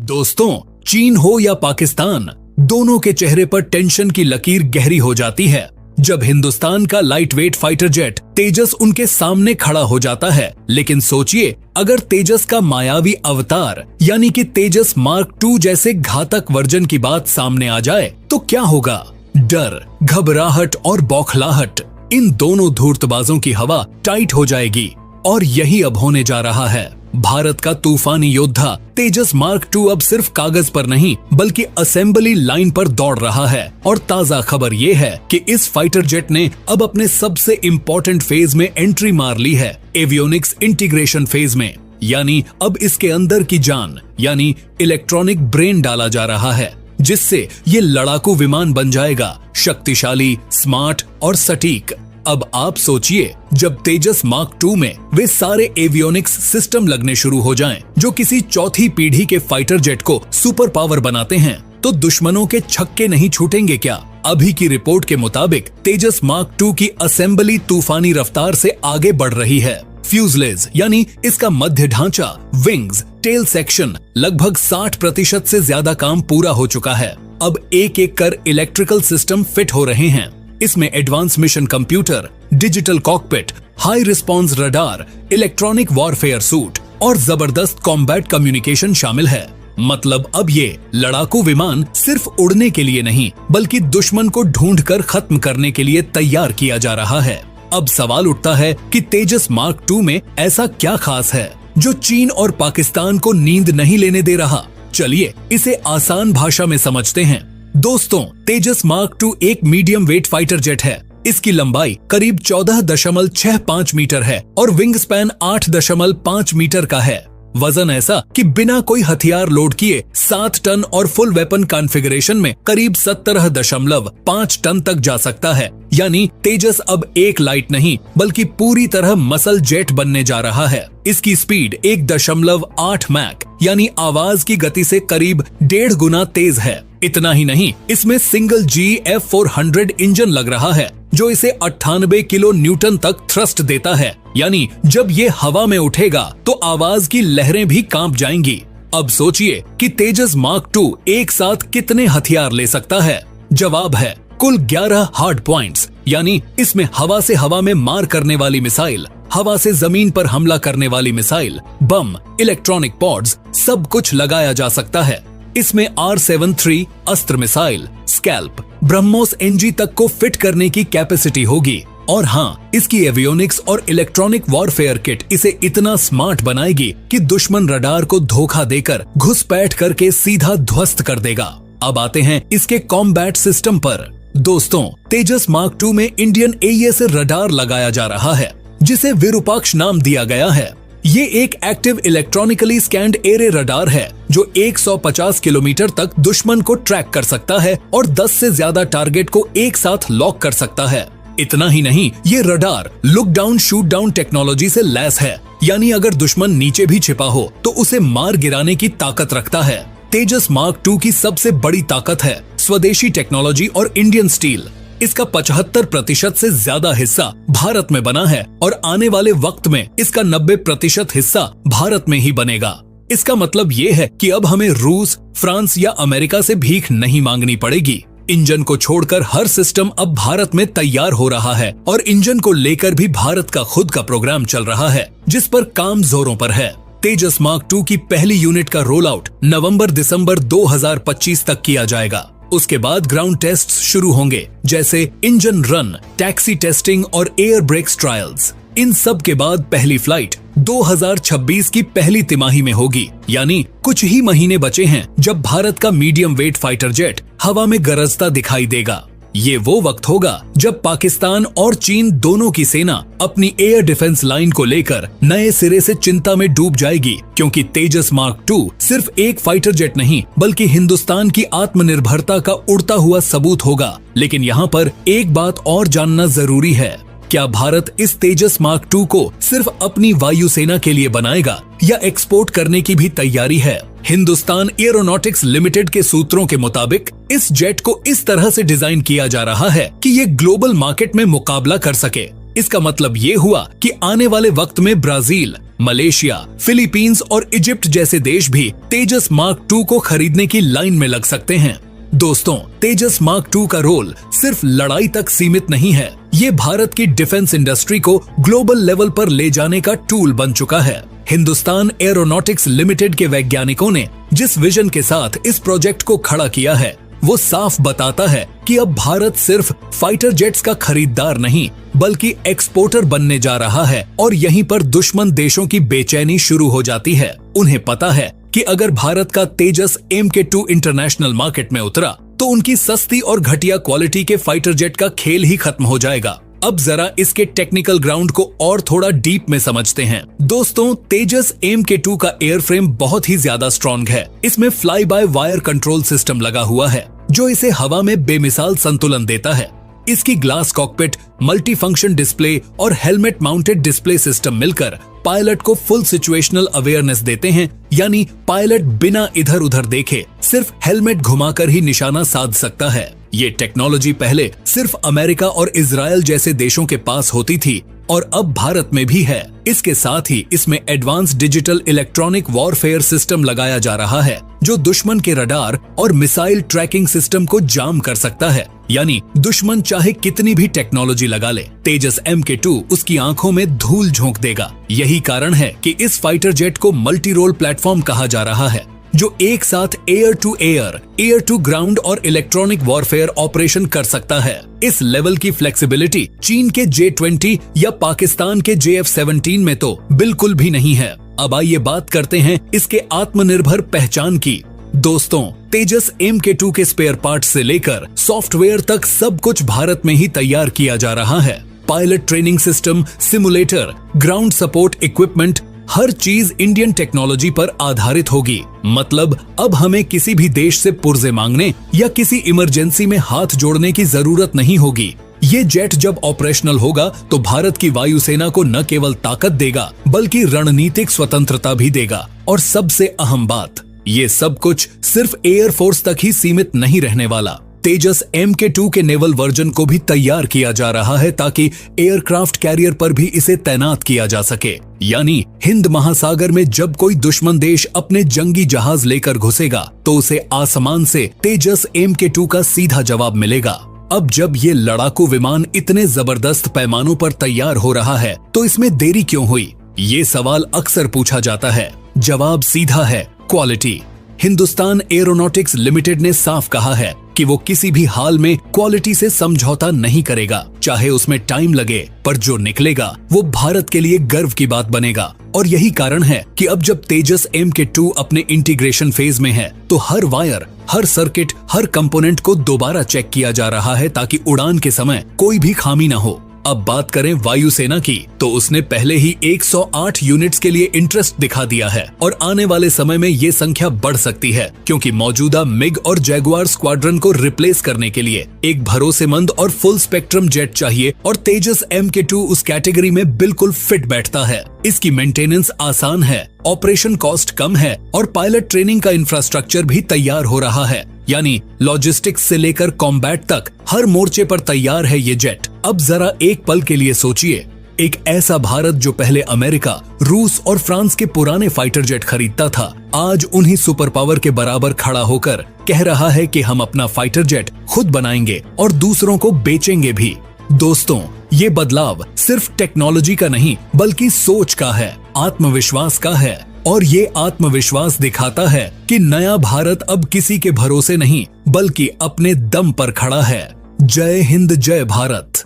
दोस्तों, चीन हो या पाकिस्तान, दोनों के चेहरे पर टेंशन की लकीर गहरी हो जाती है जब हिंदुस्तान का लाइट वेट फाइटर जेट तेजस उनके सामने खड़ा हो जाता है। लेकिन सोचिए, अगर तेजस का मायावी अवतार यानी कि तेजस मार्क 2 जैसे घातक वर्जन की बात सामने आ जाए तो क्या होगा? डर, घबराहट और बौखलाहट, इन दोनों धूर्तबाजों की हवा टाइट हो जाएगी। और यही अब होने जा रहा है। भारत का तूफानी योद्धा तेजस मार्क 2 अब सिर्फ कागज पर नहीं बल्कि असेंबली लाइन पर दौड़ रहा है। और ताजा खबर ये है कि इस फाइटर जेट ने अब अपने सबसे इम्पोर्टेंट फेज में एंट्री मार ली है, एवियोनिक्स इंटीग्रेशन फेज में। यानी अब इसके अंदर की जान यानी इलेक्ट्रॉनिक ब्रेन डाला जा रहा है, जिससे ये लड़ाकू विमान बन जाएगा, शक्तिशाली, स्मार्ट और सटीक। अब आप सोचिए, जब तेजस मार्क 2 में वे सारे एवियोनिक्स सिस्टम लगने शुरू हो जाएं, जो किसी चौथी पीढ़ी के फाइटर जेट को सुपर पावर बनाते हैं, तो दुश्मनों के छक्के नहीं छूटेंगे क्या? अभी की रिपोर्ट के मुताबिक तेजस मार्क 2 की असेंबली तूफानी रफ्तार से आगे बढ़ रही है। फ्यूजलेज यानी इसका मध्य ढांचा, विंग्स, टेल सेक्शन लगभग 60% से ज्यादा काम पूरा हो चुका है। अब एक एक कर इलेक्ट्रिकल सिस्टम फिट हो रहे हैं। इसमें advance mission computer, digital cockpit, high response radar, electronic warfare suit और जबरदस्त कॉम्बैट कम्युनिकेशन शामिल है। मतलब अब ये लड़ाकू विमान सिर्फ उड़ने के लिए नहीं बल्कि दुश्मन को ढूंढकर खत्म करने के लिए तैयार किया जा रहा है। अब सवाल उठता है कि तेजस मार्क 2 में ऐसा क्या खास है जो चीन और पाकिस्तान को नींद नहीं लेने दे रहा? चलिए इसे आसान भाषा में समझते हैं। दोस्तों, तेजस मार्क 2 एक मीडियम वेट फाइटर जेट है। इसकी लंबाई करीब 14.65 मीटर है और विंग स्पैन 8.5 मीटर का है। वजन ऐसा कि बिना कोई हथियार लोड किए 7 टन और फुल वेपन कॉन्फ़िगरेशन में करीब 17.5 टन तक जा सकता है। यानी तेजस अब एक लाइट नहीं बल्कि पूरी तरह मसल जेट बनने जा रहा है। इसकी स्पीड 1.8 मैक यानी आवाज की गति से करीब 1.5 गुना तेज है। इतना ही नहीं, इसमें सिंगल GF400 इंजन लग रहा है जो इसे 98 किलो न्यूटन तक थ्रस्ट देता है। यानी जब ये हवा में उठेगा तो आवाज की लहरें भी कांप जाएंगी। अब सोचिए कि तेजस मार्क 2 एक साथ कितने हथियार ले सकता है? जवाब है कुल 11 हार्ड पॉइंट्स। यानी इसमें हवा से हवा में मार करने वाली मिसाइल, हवा से जमीन पर हमला करने वाली मिसाइल, बम, इलेक्ट्रॉनिक पॉड्स, सब कुछ लगाया जा सकता है। इसमें R-73 अस्त्र मिसाइल, स्कैल्प, ब्रह्मोस NG तक को फिट करने की कैपेसिटी होगी। और हाँ, इसकी एवियोनिक्स और इलेक्ट्रॉनिक वॉरफेयर किट इसे इतना स्मार्ट बनाएगी कि दुश्मन रडार को धोखा देकर घुसपैठ करके सीधा ध्वस्त कर देगा। अब आते हैं इसके कॉम्बैट सिस्टम पर। दोस्तों, तेजस मार्क 2 में इंडियन AESA रडार लगाया जा रहा है, जिसे विरूपाक्ष नाम दिया गया है। ये एक active electronically scanned array radar है जो 150 किलोमीटर तक दुश्मन को ट्रैक कर सकता है और 10 से ज्यादा टारगेट को एक साथ लॉक कर सकता है। इतना ही नहीं, ये radar look down shoot down technology से लैस है। यानी अगर दुश्मन नीचे भी छिपा हो तो उसे मार गिराने की ताकत रखता है। तेजस मार्क 2 की सबसे बड़ी ताकत है स्वदेशी टेक्नोलॉजी और इंडियन स्टील। इसका 75% से ज्यादा हिस्सा भारत में बना है और आने वाले वक्त में इसका 90% हिस्सा भारत में ही बनेगा। इसका मतलब ये है कि अब हमें रूस, फ्रांस या अमेरिका से भीख नहीं मांगनी पड़ेगी। इंजन को छोड़कर हर सिस्टम अब भारत में तैयार हो रहा है और इंजन को लेकर भी भारत का खुद का प्रोग्राम चल रहा है, जिस पर काम जोरों पर है। तेजस मार्क 2 की पहली यूनिट का रोल आउट नवंबर-दिसंबर 2025 तक किया जाएगा। उसके बाद ग्राउंड टेस्ट्स शुरू होंगे, जैसे इंजन रन, टैक्सी टेस्टिंग और एयर ब्रेक्स ट्रायल्स। इन सब के बाद पहली फ्लाइट 2026 की पहली तिमाही में होगी। यानी कुछ ही महीने बचे हैं जब भारत का मीडियम वेट फाइटर जेट हवा में गरजता दिखाई देगा। ये वो वक्त होगा जब पाकिस्तान और चीन दोनों की सेना अपनी एयर डिफेंस लाइन को लेकर नए सिरे से चिंता में डूब जाएगी, क्योंकि तेजस मार्क 2 सिर्फ एक फाइटर जेट नहीं बल्कि हिंदुस्तान की आत्मनिर्भरता का उड़ता हुआ सबूत होगा। लेकिन यहाँ पर एक बात और जानना जरूरी है, क्या भारत इस तेजस मार्क 2 को सिर्फ अपनी वायुसेना के लिए बनाएगा या एक्सपोर्ट करने की भी तैयारी है? हिंदुस्तान एरोनॉटिक्स लिमिटेड के सूत्रों के मुताबिक इस जेट को इस तरह से डिजाइन किया जा रहा है कि ये ग्लोबल मार्केट में मुकाबला कर सके। इसका मतलब ये हुआ कि आने वाले वक्त में ब्राजील, मलेशिया, फिलीपींस और इजिप्ट जैसे देश भी तेजस मार्क II को खरीदने की लाइन में लग सकते हैं। दोस्तों, तेजस मार्क II का रोल सिर्फ लड़ाई तक सीमित नहीं है, ये भारत की डिफेंस इंडस्ट्री को ग्लोबल लेवल पर ले जाने का टूल बन चुका है। हिंदुस्तान एरोनॉटिक्स लिमिटेड के वैज्ञानिकों ने जिस विजन के साथ इस प्रोजेक्ट को खड़ा किया है, वो साफ बताता है कि अब भारत सिर्फ फाइटर जेट्स का खरीदार नहीं बल्कि एक्सपोर्टर बनने जा रहा है। और यहीं पर दुश्मन देशों की बेचैनी शुरू हो जाती है। उन्हें पता है कि अगर भारत का तेजस MK2 इंटरनेशनल मार्केट में उतरा तो उनकी सस्ती और घटिया क्वालिटी के फाइटर जेट का खेल ही खत्म हो जाएगा। अब जरा इसके टेक्निकल ग्राउंड को और थोड़ा डीप में समझते हैं। दोस्तों, तेजस MK2 का एयरफ्रेम बहुत ही ज्यादा स्ट्रॉन्ग है। इसमें fly by wire control system लगा हुआ है जो इसे हवा में बेमिसाल संतुलन देता है। इसकी glass cockpit, multi function display और हेलमेट माउंटेड डिस्प्ले सिस्टम मिलकर पायलट को फुल सिचुएशनल अवेयरनेस देते हैं, यानी पायलट बिना इधर उधर देखे सिर्फ हेलमेट घुमाकर ही निशाना साध सकता है। ये टेक्नोलॉजी पहले सिर्फ अमेरिका और इजराइल जैसे देशों के पास होती थी और अब भारत में भी है। इसके साथ ही इसमें advance digital electronic warfare system लगाया जा रहा है जो दुश्मन के रडार और मिसाइल ट्रैकिंग सिस्टम को जाम कर सकता है। यानी दुश्मन चाहे कितनी भी टेक्नोलॉजी लगा ले, तेजस MK2 उसकी आंखों में धूल झोंक देगा। यही कारण है कि इस फाइटर जेट को मल्टी रोल प्लेटफॉर्म कहा जा रहा है, जो एक साथ air to air, air to ground और इलेक्ट्रॉनिक वॉरफेयर ऑपरेशन कर सकता है। इस लेवल की फ्लेक्सिबिलिटी चीन के J-20 या पाकिस्तान के JF-17 में तो बिल्कुल भी नहीं है। अब आइए बात करते हैं इसके आत्मनिर्भर पहचान की। दोस्तों, तेजस MK2 के स्पेयर पार्ट से लेकर सॉफ्टवेयर तक सब कुछ भारत में ही तैयार किया जा रहा है। Pilot training system, simulator, ground support equipment, हर चीज इंडियन टेक्नोलॉजी पर आधारित होगी। मतलब अब हमें किसी भी देश से पुर्जे मांगने या किसी इमरजेंसी में हाथ जोड़ने की जरूरत नहीं होगी। ये जेट जब ऑपरेशनल होगा तो भारत की वायुसेना को न केवल ताकत देगा बल्कि रणनीतिक स्वतंत्रता भी देगा। और सबसे अहम बात, ये सब कुछ सिर्फ एयरफोर्स तक ही सीमित नहीं रहने वाला। तेजस MK2 के नेवल वर्जन को भी तैयार किया जा रहा है ताकि एयरक्राफ्ट कैरियर पर भी इसे तैनात किया जा सके। यानी हिंद महासागर में जब कोई दुश्मन देश अपने जंगी जहाज लेकर घुसेगा तो उसे आसमान से तेजस MK2 का सीधा जवाब मिलेगा। अब जब ये लड़ाकू विमान इतने जबरदस्त पैमानों पर तैयार हो रहा है तो इसमें देरी क्यों हुई? ये सवाल अक्सर पूछा जाता है। जवाब सीधा है, क्वालिटी। हिंदुस्तान एरोनॉटिक्स लिमिटेड ने साफ कहा है कि वो किसी भी हाल में क्वालिटी से समझौता नहीं करेगा, चाहे उसमें टाइम लगे, पर जो निकलेगा वो भारत के लिए गर्व की बात बनेगा। और यही कारण है कि अब जब तेजस MK2 अपने इंटीग्रेशन फेज में है तो हर वायर, हर सर्किट, हर कंपोनेंट को दोबारा चेक किया जा रहा है ताकि उड़ान के समय कोई भी खामी न हो। अब बात करें वायुसेना की तो उसने पहले ही 108 यूनिट्स के लिए इंटरेस्ट दिखा दिया है और आने वाले समय में ये संख्या बढ़ सकती है क्योंकि मौजूदा मिग और जैगुआर स्क्वाड्रन को रिप्लेस करने के लिए एक भरोसेमंद और फुल स्पेक्ट्रम जेट चाहिए और तेजस MK2 उस कैटेगरी में बिल्कुल फिट बैठता है। इसकी मेंटेनेंस आसान है, ऑपरेशन कॉस्ट कम है और पायलट ट्रेनिंग का इंफ्रास्ट्रक्चर भी तैयार हो रहा है। यानी लॉजिस्टिक्स से लेकर कॉम्बैट तक हर मोर्चे पर तैयार है ये जेट। अब जरा एक पल के लिए सोचिए, एक ऐसा भारत जो पहले अमेरिका, रूस और फ्रांस के पुराने फाइटर जेट खरीदता था, आज उन्हीं सुपर पावर के बराबर खड़ा होकर कह रहा है कि हम अपना फाइटर जेट खुद बनाएंगे और दूसरों को बेचेंगे भी। दोस्तों, ये बदलाव सिर्फ टेक्नोलॉजी का नहीं बल्कि सोच का है, आत्मविश्वास का है। और ये आत्मविश्वास दिखाता है कि नया भारत अब किसी के भरोसे नहीं बल्कि अपने दम पर खड़ा है। जय हिंद, जय भारत।